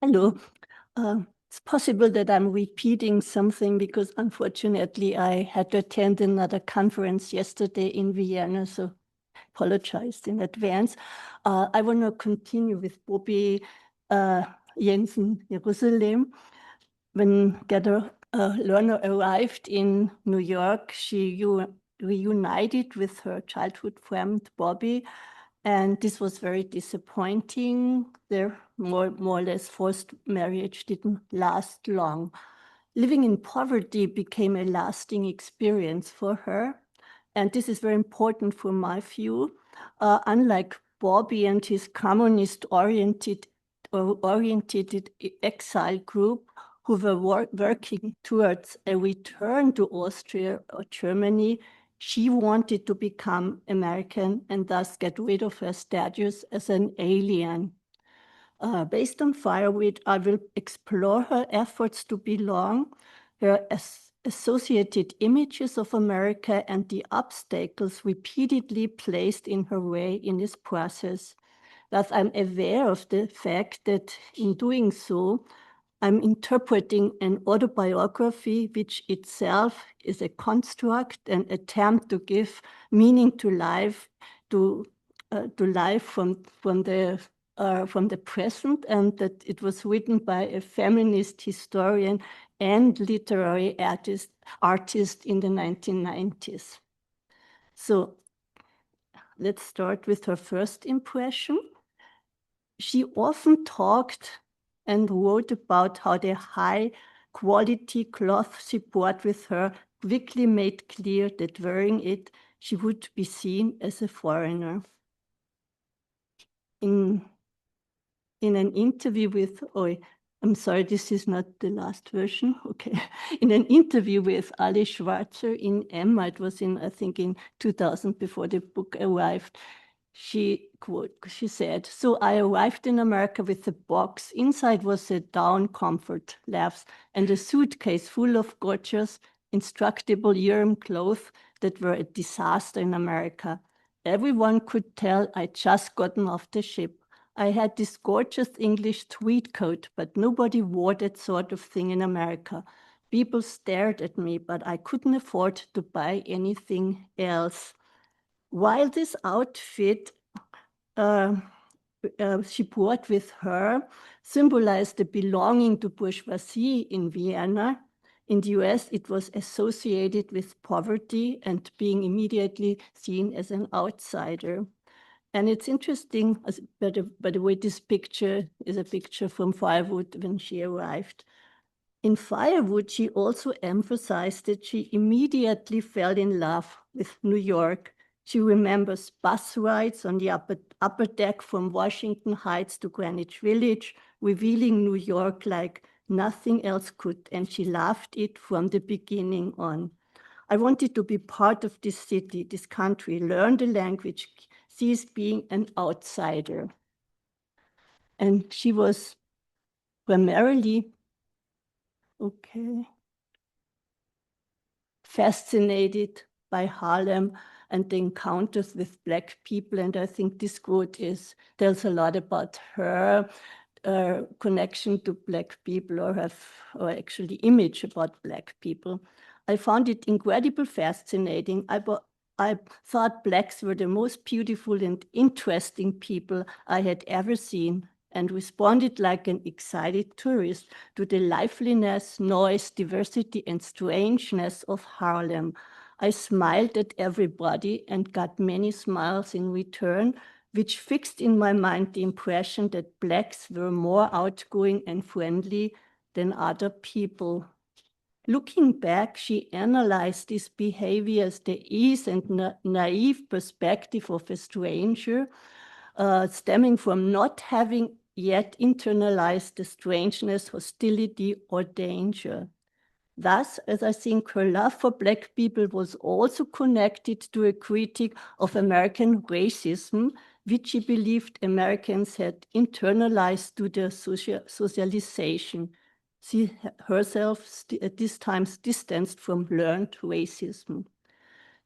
Hello. It's possible that I'm repeating something because unfortunately I had to attend another conference yesterday in Vienna, so apologize in advance. I want to continue with Bobby Jensen, Jerusalem. When Gerda Lerner arrived in New York, she reunited with her childhood friend Bobby, and this was very disappointing. Their more or less forced marriage didn't last long. Living in poverty became a lasting experience for her. And this is very important for my view. Unlike Bobby and his communist-oriented exile group, who were working towards a return to Austria or Germany, she wanted to become American and thus get rid of her status as an alien. Based on Fireweed, I will explore her efforts to belong, her associated images of America, and the obstacles repeatedly placed in her way in this process. Thus, I'm aware of the fact that in doing so, I'm interpreting an autobiography, which itself is a construct, an attempt to give meaning to life, to life from the present, and that it was written by a feminist historian and literary artist in the 1990s. So let's start with her first impression. She often talked and wrote about how the high-quality cloth she brought with her quickly made clear that wearing it, she would be seen as a foreigner. In an interview with, I'm sorry, this is not the last version, okay. In an interview with Ali Schwarzer in Emma, it was I think in 2000 before the book arrived, she said, "So I arrived in America with a box. Inside was a down comfort, laughs, and a suitcase full of gorgeous, instructable Urim clothes that were a disaster in America. Everyone could tell I'd just gotten off the ship. I had this gorgeous English tweed coat, but nobody wore that sort of thing in America. People stared at me, but I couldn't afford to buy anything else." While this outfit she brought with her symbolized the belonging to bourgeoisie in Vienna, in the US, it was associated with poverty and being immediately seen as an outsider. And it's interesting, by the way, this picture is a picture from Fireweed when she arrived. In Fireweed, she also emphasized that she immediately fell in love with New York. She remembers bus rides on the upper deck from Washington Heights to Greenwich Village, revealing New York like nothing else could, and she loved it from the beginning on. "I wanted to be part of this city, this country, learn the language, cease being an outsider." And she was primarily, fascinated by Harlem and the encounters with Black people. And I think this quote tells a lot about her connection to Black people, or actually image about Black people. "I found it incredibly fascinating. I thought Blacks were the most beautiful and interesting people I had ever seen, and responded like an excited tourist to the liveliness, noise, diversity, and strangeness of Harlem. I smiled at everybody and got many smiles in return, which fixed in my mind the impression that Blacks were more outgoing and friendly than other people." Looking back, she analyzed this behavior as the ease and naive perspective of a stranger, stemming from not having yet internalized the strangeness, hostility, or danger. Thus, as I think her love for Black people was also connected to a critique of American racism, which she believed Americans had internalized to their socialization. She herself at this time distanced from learned racism.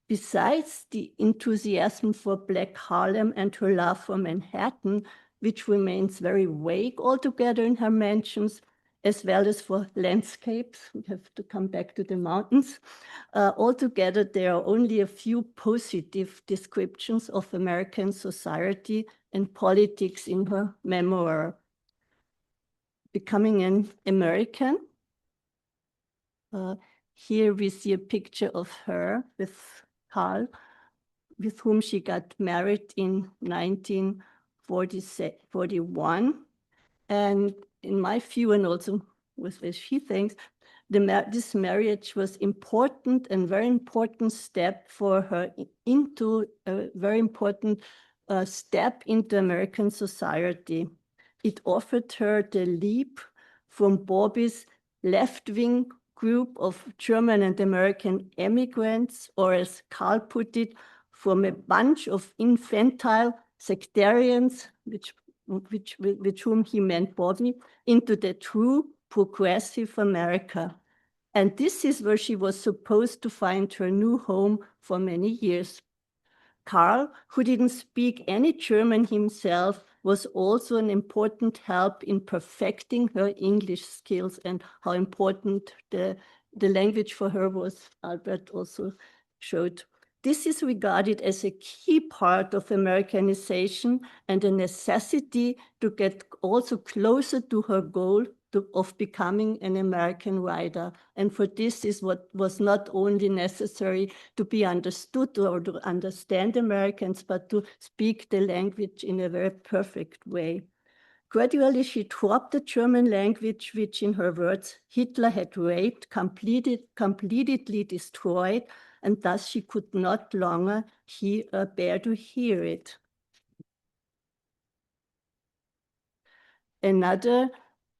Besides the enthusiasm for Black Harlem and her love for Manhattan, which remains very vague altogether in her mentions, as well as for landscapes. We have to come back to the mountains. Altogether, there are only a few positive descriptions of American society and politics in her memoir. Becoming an American. Here we see a picture of her with Karl, with whom she got married in 1941. And in my view, and also with what she thinks, this marriage was important and very important step for her into a very important step into American society. It offered her the leap from Bobby's left-wing group of German and American immigrants, or as Karl put it, from a bunch of infantile sectarians, with whom he meant Bobby, into the true progressive America. And this is where she was supposed to find her new home for many years. Karl, who didn't speak any German himself, was also an important help in perfecting her English skills, and how important the language for her was, Albert also showed. This is regarded as a key part of Americanization and a necessity to get also closer to her goal of becoming an American writer. And for this is what was not only necessary to be understood or to understand Americans, but to speak the language in a very perfect way. Gradually, she dropped the German language, which in her words, Hitler had raped, completely destroyed, and thus she could not longer bear to hear it. Another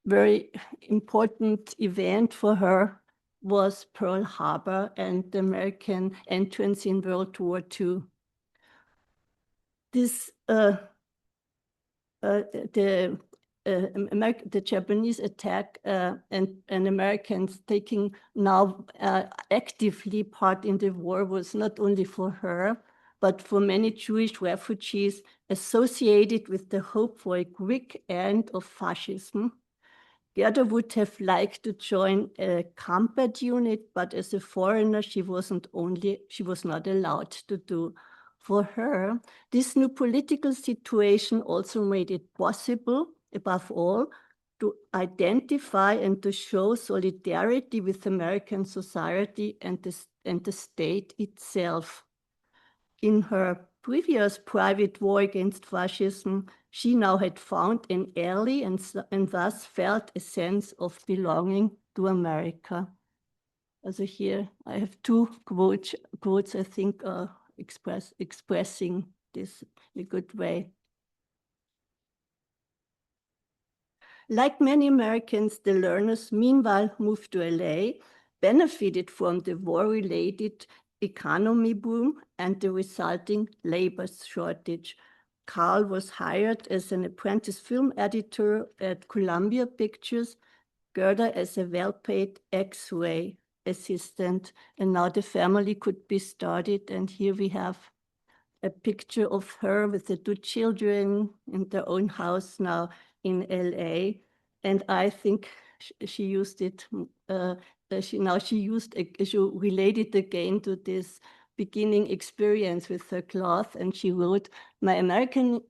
very important event for her was Pearl Harbor and the American entrance in World War II. This, the Japanese attack and Americans taking now actively part in the war was not only for her, but for many Jewish refugees associated with the hope for a quick end of fascism. Gerda would have liked to join a combat unit, but as a foreigner, she was not allowed to do. For her, this new political situation also made it possible, above all, to identify and to show solidarity with American society and the state itself. In her previous private war against fascism, she now had found an ally and thus felt a sense of belonging to America. Also here I have two quotes I think are expressing this in a good way. Like many Americans, the Lerners meanwhile moved to LA, benefited from the war-related economy boom and the resulting labor shortage. Karl was hired as an apprentice film editor at Columbia Pictures, Gerda as a well-paid X-ray assistant, and now the family could be started. And here we have a picture of her with the two children in their own house now in LA. And I think she used it, she related again to this beginning experience with her cloth, and she wrote, "My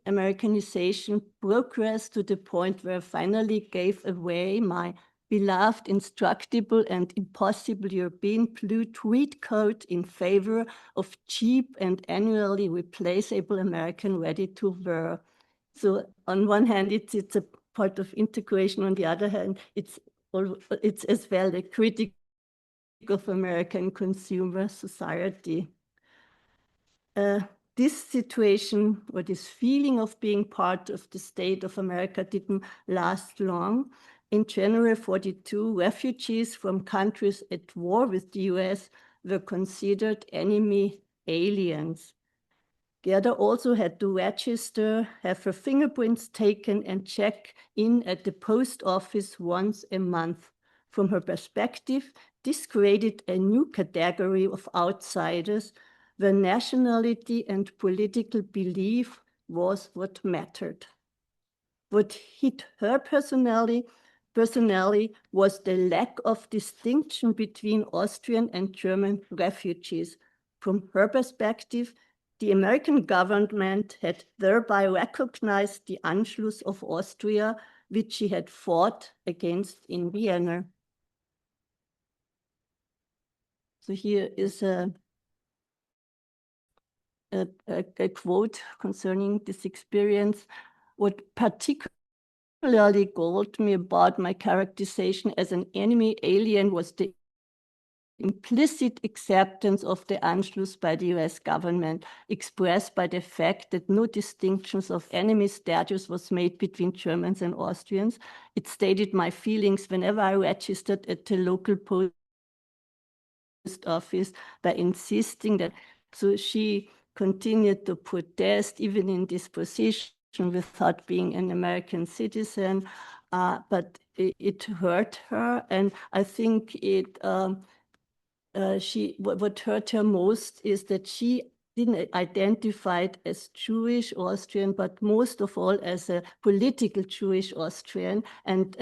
Americanization progressed to the point where I finally gave away my beloved, instructible, and impossible European blue tweed coat in favor of cheap and annually replaceable American ready-to-wear." So on one hand, it's a part of integration. On the other hand, it's as well a critic of American consumer society. This situation, or this feeling of being part of the state of America, didn't last long. In January 42, refugees from countries at war with the US were considered enemy aliens. Gerda also had to register, have her fingerprints taken, and check in at the post office once a month. From her perspective, this created a new category of outsiders where nationality and political belief was what mattered. What hit her personally was the lack of distinction between Austrian and German refugees. From her perspective, the American government had thereby recognized the Anschluss of Austria, which she had fought against in Vienna. So here is a quote concerning this experience. What particularly galled me about my characterization as an enemy alien was the implicit acceptance of the Anschluss by the US government, expressed by the fact that no distinctions of enemy status was made between Germans and Austrians. It stated my feelings whenever I registered at the local post office by insisting that, so she continued to protest even in this position without being an American citizen, but it hurt her, and I think what hurt her most is that she didn't identify as Jewish Austrian, but most of all as a political Jewish Austrian, and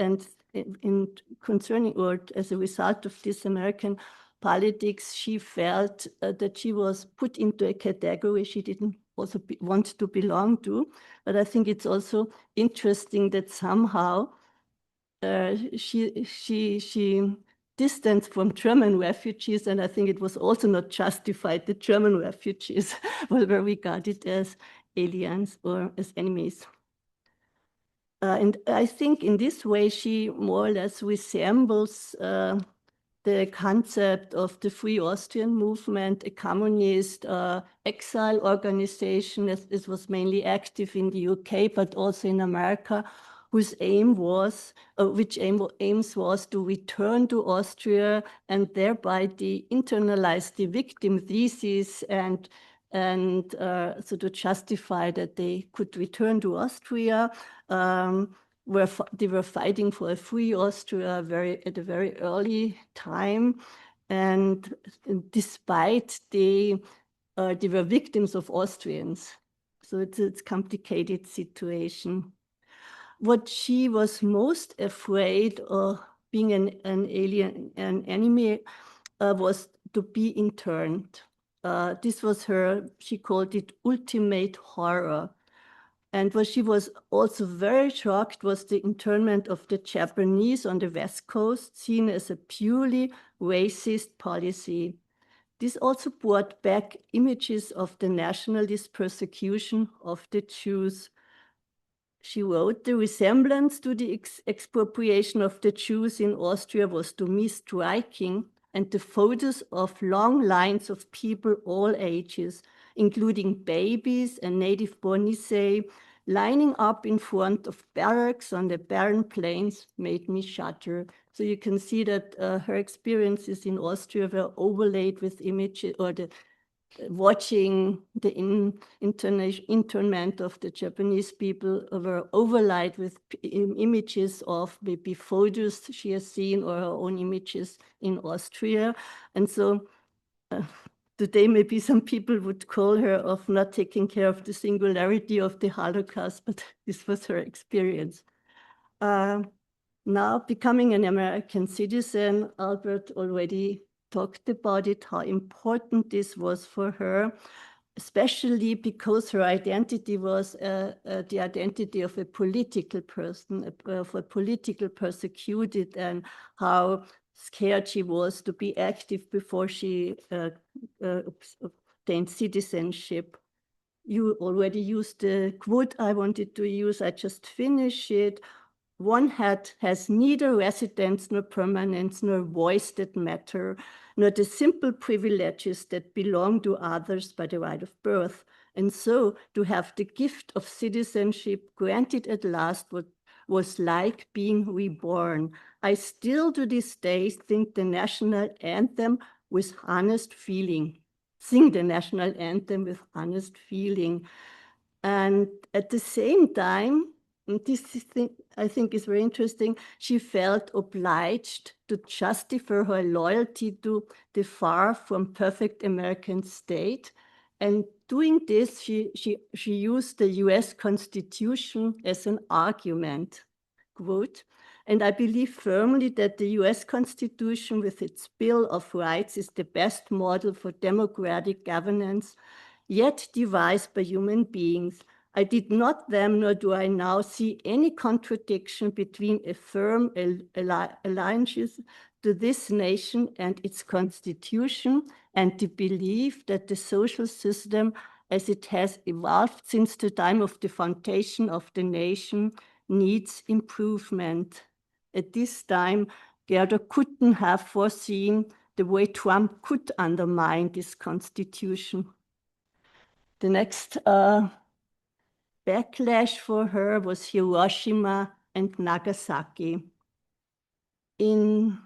in concerning, or as a result of this American politics, she felt that she was put into a category she didn't also want to belong to. But I think it's also interesting that somehow she distanced from German refugees, and I think it was also not justified that German refugees were regarded as aliens or as enemies. And I think in this way, she more or less resembles the concept of the Free Austrian movement, a communist exile organization. It was mainly active in the UK, but also in America, whose aim was, aims was to return to Austria and thereby internalize the victim thesis and so to justify that they could return to Austria. They were fighting for a free Austria at a very early time, and despite they were victims of Austrians. So it's a complicated situation. What she was most afraid of being an alien, an enemy, was to be interned. This was she called it ultimate horror. And what she was also very shocked was the internment of the Japanese on the West Coast, seen as a purely racist policy. This also brought back images of the nationalist persecution of the Jews. She wrote, the resemblance to the expropriation of the Jews in Austria was to me striking, and the photos of long lines of people all ages, including babies and native-born Nisei, lining up in front of barracks on the barren plains made me shudder. So you can see that her experiences in Austria were overlaid with images, or watching the internment of the Japanese people were overlaid with images of maybe photos she has seen or her own images in Austria. And so today maybe some people would call her of not taking care of the singularity of the Holocaust, but this was her experience. Now becoming an American citizen, Albert already talked about it, how important this was for her, especially because her identity was the identity of a political person, of a political persecuted, and how scared she was to be active before she obtained citizenship. You already used the quote I wanted to use, I just finished it. One has neither residence nor permanence nor voice that matter, nor the simple privileges that belong to others by the right of birth. And so to have the gift of citizenship granted at last was like being reborn. I still to this day think the national anthem with honest feeling. Sing the national anthem with honest feeling. And at the same time, and this thing I think is very interesting, she felt obliged to justify her loyalty to the far from perfect American state and doing this, she used the US Constitution as an argument, quote, and I believe firmly that the US Constitution with its Bill of Rights is the best model for democratic governance, yet devised by human beings. I did not then, nor do I now see any contradiction between a firm allegiance to this nation and its constitution and the belief that the social system as it has evolved since the time of the foundation of the nation needs improvement. At this time, Gerda couldn't have foreseen the way Trump could undermine this constitution. The next backlash for her was Hiroshima and Nagasaki. In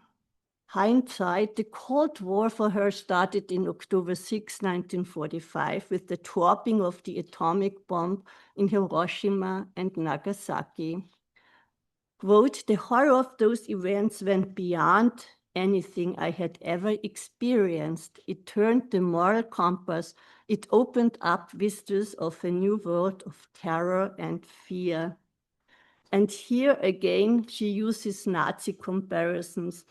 hindsight, the Cold War for her started in October 6, 1945, with the dropping of the atomic bomb in Hiroshima and Nagasaki. Quote, the horror of those events went beyond anything I had ever experienced. It turned the moral compass. It opened up vistas of a new world of terror and fear. And here again, she uses Nazi comparisons.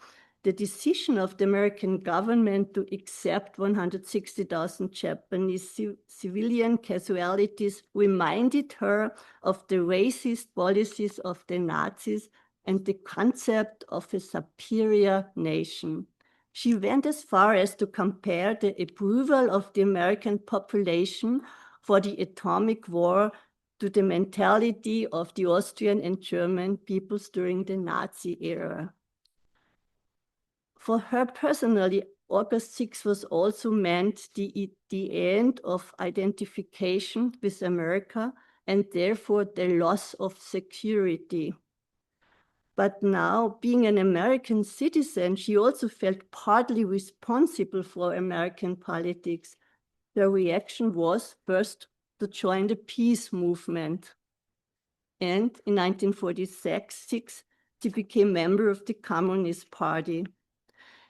The decision of the American government to accept 160,000 Japanese civilian casualties reminded her of the racist policies of the Nazis and the concept of a superior nation. She went as far as to compare the approval of the American population for the atomic war to the mentality of the Austrian and German peoples during the Nazi era. For her personally, August 6 was also meant the end of identification with America and therefore the loss of security. But now, being an American citizen, she also felt partly responsible for American politics. Her reaction was first to join the peace movement. And in 1946, she became member of the Communist Party.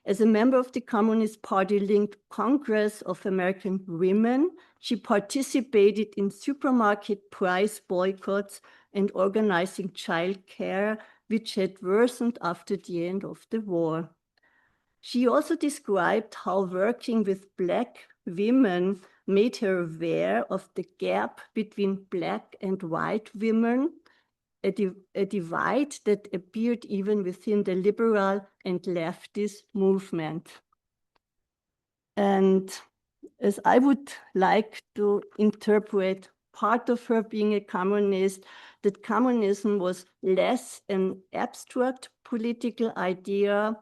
As a member of the Communist Party-linked Congress of American Women, she participated in supermarket price boycotts and organizing childcare, which had worsened after the end of the war. She also described how working with Black women made her aware of the gap between Black and white women, a divide that appeared even within the liberal and leftist movement. And as I would like to interpret part of her being a communist, that communism was less an abstract political idea,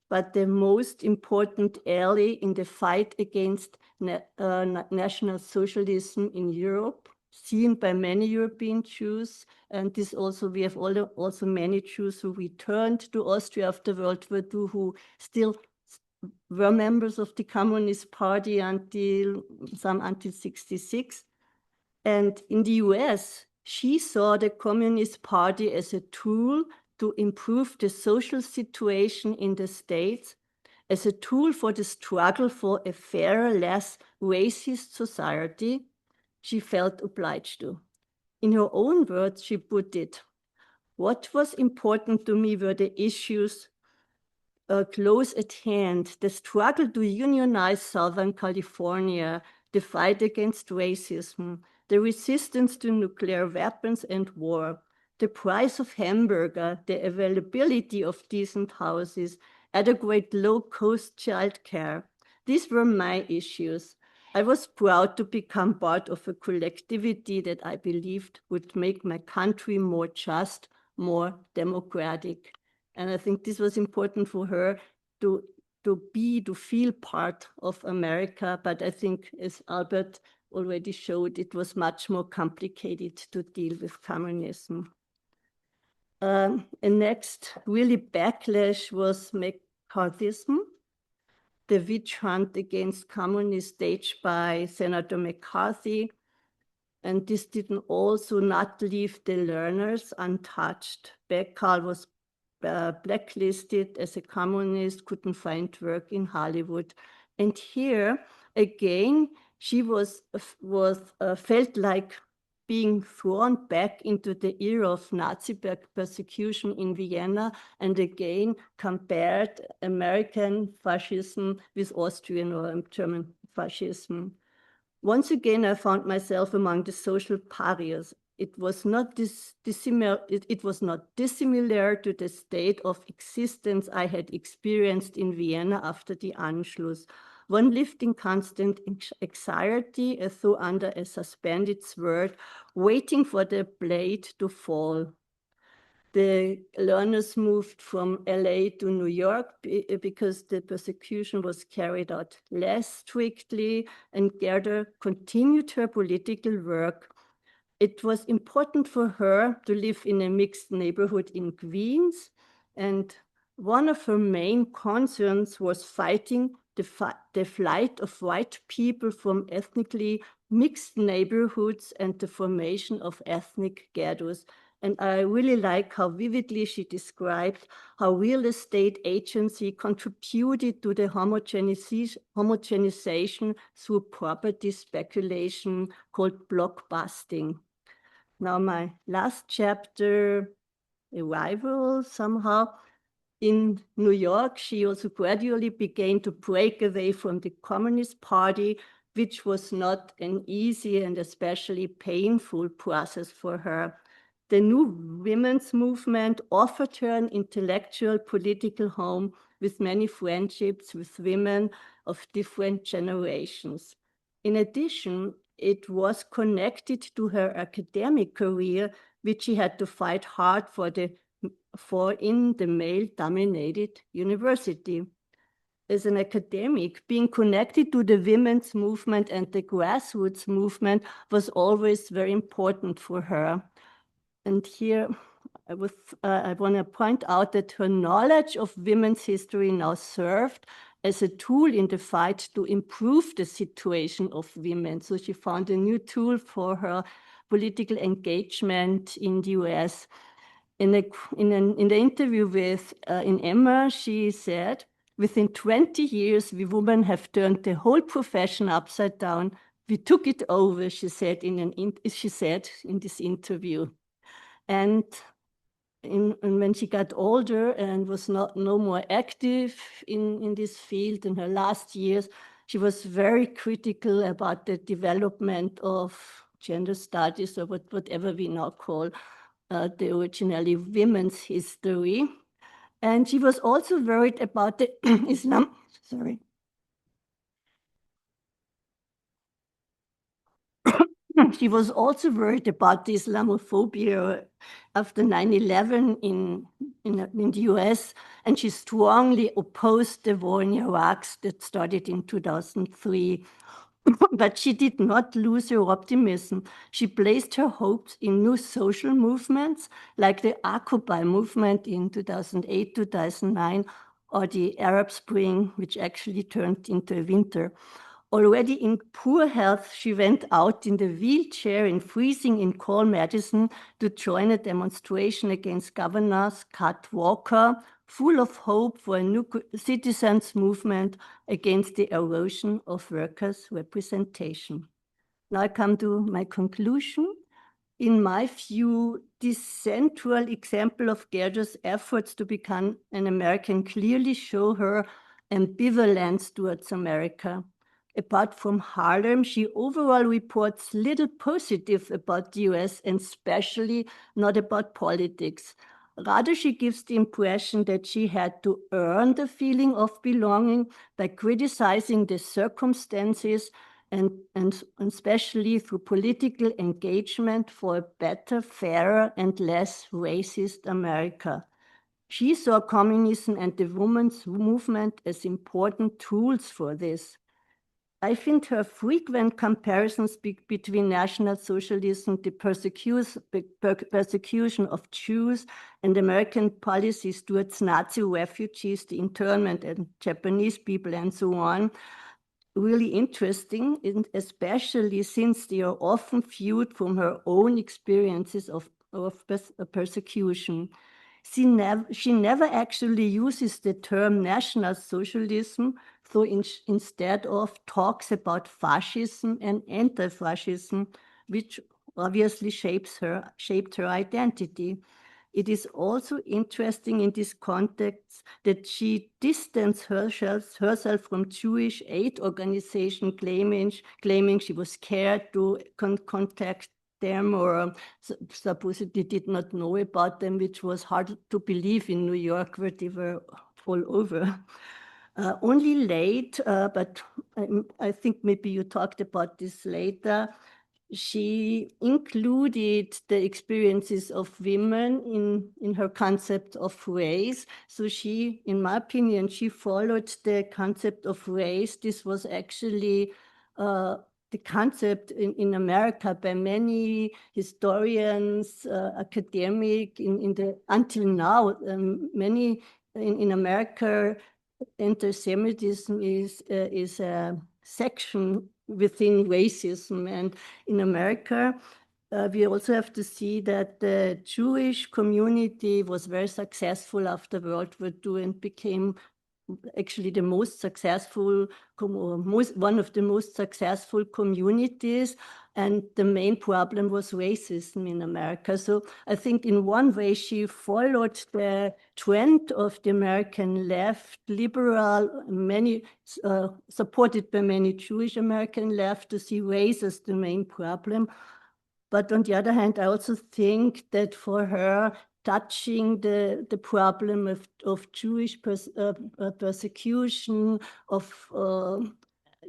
but the most important ally in the fight against National Socialism in Europe, seen by many European Jews. And this also, we have also many Jews who returned to Austria after World War II, who still were members of the Communist Party until 1966. And in the US, she saw the Communist Party as a tool to improve the social situation in the States, as a tool for the struggle for a fairer, less racist society. She felt obliged to. In her own words, she put it, what was important to me were the issues close at hand, the struggle to unionize Southern California, the fight against racism, the resistance to nuclear weapons and war, the price of hamburger, the availability of decent houses, adequate low-cost childcare. These were my issues. I was proud to become part of a collectivity that I believed would make my country more just, more democratic. And I think this was important for her to feel part of America. But I think, as Albert already showed, it was much more complicated to deal with communism. A next really backlash was McCarthyism, the witch hunt against communists staged by Senator McCarthy. And this didn't also not leave the Lerners untouched. Beckal was blacklisted as a communist, couldn't find work in Hollywood. And here, again, She felt like being thrown back into the era of Nazi persecution in Vienna, and again compared American fascism with Austrian or German fascism. Once again, I found myself among the social pariahs. It was not dissimilar to the state of existence I had experienced in Vienna after the Anschluss. One lived in constant anxiety, as though under a suspended sword, waiting for the blade to fall. The Lerners moved from LA to New York because the persecution was carried out less strictly, and Gerda continued her political work. It was important for her to live in a mixed neighborhood in Queens, and one of her main concerns was fighting the flight of white people from ethnically mixed neighborhoods and the formation of ethnic ghettos. And I really like how vividly she described how real estate agency contributed to the homogenization through property speculation called blockbusting. Now my last chapter, Arrival, somehow. In New York, she also gradually began to break away from the Communist Party, which was not an easy and especially painful process for her. The new women's movement offered her an intellectual political home with many friendships with women of different generations. In addition, it was connected to her academic career, which she had to fight hard for in the male-dominated university. As an academic, being connected to the women's movement and the grassroots movement was always very important for her. And here I want to point out that her knowledge of women's history now served as a tool in the fight to improve the situation of women. So she found a new tool for her political engagement in the US. In the interview with in Emma, she said, "Within 20 years, we women have turned the whole profession upside down. We took it over," she said in this interview. And when she got older and was no more active in this field in her last years, she was very critical about the development of gender studies, or whatever we now call the originally women's history. And she was also worried about the Islam, sorry. She was also worried about the Islamophobia after 9/11 in the US, and she strongly opposed the war in Iraq that started in 2003. But she did not lose her optimism. She placed her hopes in new social movements like the Occupy movement in 2008, 2009, or the Arab Spring, which actually turned into a winter. Already in poor health, she went out in the wheelchair in freezing in cold Madison to join a demonstration against Governor Scott Walker, full of hope for a new citizens' movement against the erosion of workers' representation. Now I come to my conclusion. In my view, this central example of Gerda's efforts to become an American clearly show her ambivalence towards America. Apart from Harlem, she overall reports little positive about the US, and especially not about politics. Rather, she gives the impression that she had to earn the feeling of belonging by criticizing the circumstances and especially through political engagement for a better, fairer, and less racist America. She saw communism and the women's movement as important tools for this. I find her frequent comparisons between National Socialism, the persecution of Jews, and American policies towards Nazi refugees, the internment and Japanese people, and so on, really interesting, and especially since they are often viewed from her own experiences of persecution. She never actually uses the term National Socialism, So instead of talks about fascism and anti-fascism, which obviously shaped her identity. It is also interesting in this context that she distanced herself from Jewish aid organization, claiming she was scared to contact them or supposedly did not know about them, which was hard to believe in New York, where they were all over. Only late, but I think maybe you talked about this later, she included the experiences of women in her concept of race. So she, in my opinion, she followed the concept of race. This was actually the concept in America by many historians, academic until now, many in America, anti-Semitism is a section within racism. And in America, we also have to see that the Jewish community was very successful after World War II and became actually the most successful, one of the most successful communities. And the main problem was racism in America. So I think in one way she followed the trend of the American left, liberal, supported by many Jewish American left, to see race as the main problem. But on the other hand, I also think that for her, touching the problem of Jewish persecution,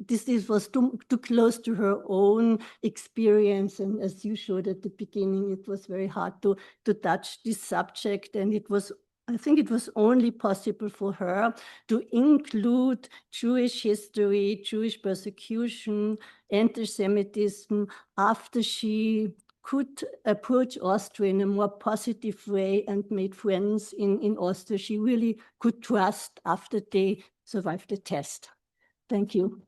this was too close to her own experience. And as you showed at the beginning, it was very hard to touch this subject. And I think it was only possible for her to include Jewish history, Jewish persecution, anti-Semitism, after she could approach Austria in a more positive way and made friends in Austria she really could trust after they survived the test. Thank you.